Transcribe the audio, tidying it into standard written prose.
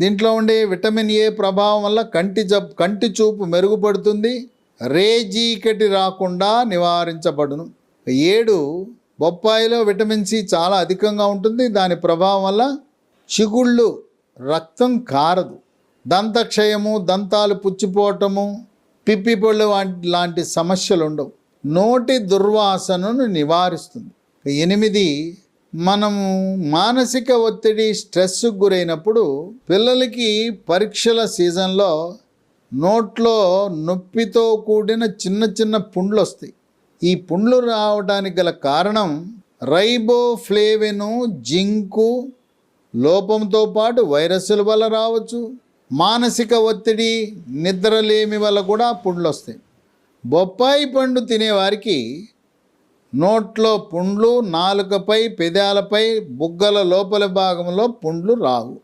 దీంట్లో ఉండే vitamin A ప్రభావం వల్ల కంటి చూపు మెరుగుపడుతుంది, రేజీకటి రాకుండా నివారించబడును. 7, బొప్పాయిలో విటమిన్ సి చాలా అధికంగా ఉంటుంది. దాని ప్రభావం వల్ల చిగుళ్ళు, రక్తం కారదు, దంతక్షయము, దంతాలు పుచ్చిపోవటము, పిప్పిపళ్ళు లాంటి సమస్యలు ఉండవు. నోటి దుర్వాసనను నివారిస్తుంది. 8, మనము మానసిక ఒత్తిడి, స్ట్రెస్కు గురైనప్పుడు పిల్లలకి పరీక్షల సీజన్లో నోట్లో నొప్పితో కూడిన చిన్న చిన్న పుండ్లు వస్తాయి. ఈ పుండ్లు రావడానికి గల కారణం రైబోఫ్లేవిన్, జింకు లోపంతో పాటు వైరస్ల వల్ల రావచ్చు. మానసిక ఒత్తిడి, నిద్రలేమి వల్ల కూడా పుండ్లు వస్తాయి. బొప్పాయి పండు తినేవారికి నోట్లో పుండ్లు, నాలుకపై, పెదాలపై, బుగ్గల లోపల భాగంలో పుండ్లు రావు.